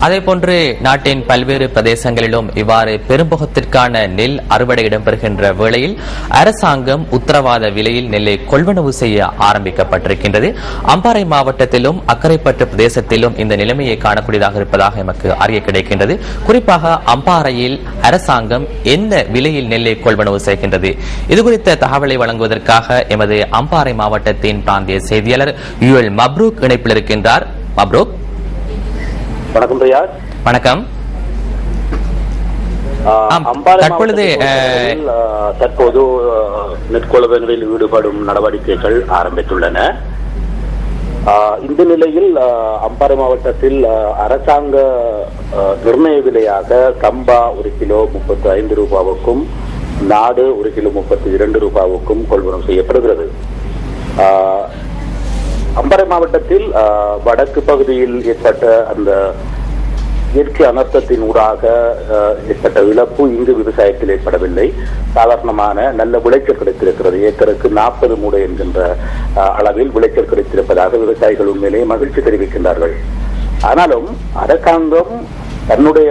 அதேபோன்று நாட்டின் பல்வேறு பிரதேசங்களிலும் இவ்வாறு பெரும்பொகத்திற்கான நெல் அறுவடை இடம்பெறுகின்ற வேளையில் அரசாங்கம் உத்தரவாத விலையில் நெல்லை கொள்வனவு செய்ய ஆரம்பிக்கப்பட்டிருக்கின்றது. அம்பாறை மாவட்டத்திலும் அக்கரைப்பற்று பிரதேசத்திலும் இந்த நிலைமையை காணக்கூடியதாக இருப்பதாக எமக்கு அறிய கிடைக்கின்றது. குறிப்பாக அம்பாறையில் அரசாங்கம் எந்த விலையில் நெல்லை கொள்வனவு செய்கின்றது? இதுகுறித்த தகவலை வழங்குவதற்காக எமது அம்பாறை மாவட்டத்தின் பிராந்திய செய்தியாளர் யுஎல் மப்ரூக் இணைப்பில் இருக்கின்றார். மப்ரூக், வணக்கம் ரியாஸ். வணக்கம். தற்போது நெற்கொள்வனில் ஈடுபடும் நடவடிக்கைகள் ஆரம்பித்துள்ளன. இந்த நிலையில் அம்பாறை மாவட்டத்தில் அரசாங்க நிர்ணய விலையாக சம்பா 1 கிலோ 35 ரூபாவுக்கும் நாடு 1 கிலோ 32 ரூபாவுக்கும் கொள்வனம் செய்யப்படுகிறது. அம்பாறை மாவட்டத்தில் வடக்கு பகுதியில் ஏற்பட்ட அந்த இயற்கை அனர்த்தத்தின் ஊடாக ஏற்பட்ட இழப்பு இங்கு விவசாயத்தில் ஏற்படவில்லை. சாதாரணமான நல்ல விளைச்சல் கிடைத்திருக்கிறது. ஏக்கருக்கு 40 மூடை என்கின்ற அளவில் விளைச்சல் கிடைத்திருப்பதாக விவசாயிகள் உண்மையிலேயே மகிழ்ச்சி தெரிவிக்கின்றார்கள். ஆனாலும் அரசாங்கம் தன்னுடைய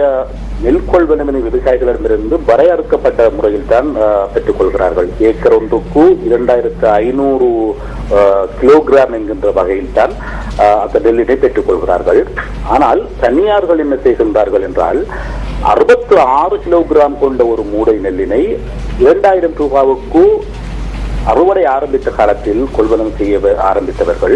நெல் கொள்வனவினை விவசாயிகளிடமிருந்து வரையறுக்கப்பட்ட முறையில் தான் பெற்றுக் கொள்கிறார்கள். ஏக்கர் ஒன்றுக்கு 2500 கிலோகிராம் என்கின்ற வகையில் தான் அந்த நெல்லினை பெற்றுக் கொள்கிறார்கள். ஆனால் தனியார்கள் என்ன செய்கின்றார்கள் என்றால் 66 கிலோகிராம் கொண்ட ஒரு மூடை நெல்லினை 2000 ரூபாவுக்கு அறுவடை ஆரம்பித்த காலத்தில் கொள்வனம் செய்ய ஆரம்பித்தவர்கள்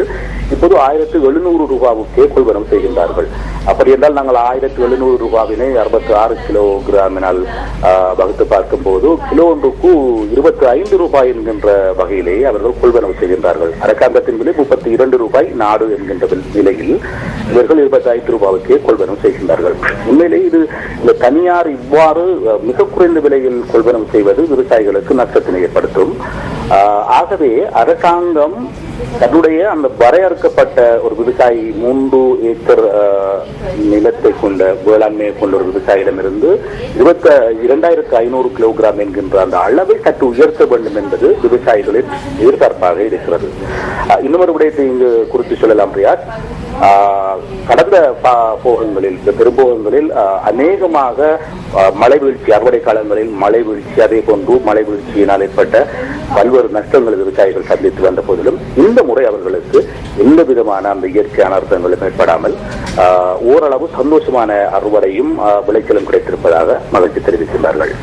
இப்போது 1700 ரூபாவுக்கே கொள்வனம் செய்கின்றார்கள். அப்படி என்றால் நாங்கள் 1700 ரூபாவினை 66 கிலோகிராமினால் வகுத்து பார்க்கும் போது கிலோ ஒன்றுக்கு 25 ரூபாய் என்கின்ற வகையிலேயே அவர்கள் கொள்வனவு செய்கின்றார்கள். அரசாங்கத்தின் விலை 32 ரூபாய், நாடு என்கின்ற விலையில் இவர்கள் 25 ரூபாவுக்கே கொள்வனம் செய்கின்றார்கள். உண்மையிலே இது இந்த தனியார் இவ்வாறு மிக குறைந்த விலையில் கொள்வனம் செய்வது விவசாயிகளுக்கு நஷ்டத்தினை ஏற்படுத்தும். ஆகவே அரசாங்கம் தன்னுடைய அந்த வரையறுக்கப்பட்ட ஒரு விவசாயி 3 ஏக்கர் நிலத்தை கொண்ட வேளாண்மையை கொண்ட ஒரு விவசாயியிடமிருந்து 22,500 கிலோகிராம் என்கின்ற அந்த அளவை சற்று உயர்த்த வேண்டும் என்பது விவசாயிகளின் எதிர்பார்ப்பாக இருக்கிறது. இன்னொரு விடயத்தை இங்கு குறித்து சொல்லலாம் ரியாஸ். கடந்த போகங்களில் பெரும்போகங்களில் அநேகமாக மழை வீழ்ச்சி, அறுவடை காலங்களில் மழை வீழ்ச்சி, அதே போன்று மழை வீழ்ச்சியினால் ஏற்பட்ட பல்வேறு நஷ்டங்கள் விவசாயிகள் சந்தித்து வந்த போதிலும் இந்த முறை அவர்களுக்கு எந்த விதமான அந்த இயற்கை அனர்த்தங்களும் ஏற்படாமல் ஓரளவு சந்தோஷமான அறுவடையும் விளைச்சலும் கிடைத்திருப்பதாக மகிழ்ச்சி தெரிவிக்கின்றார்கள்.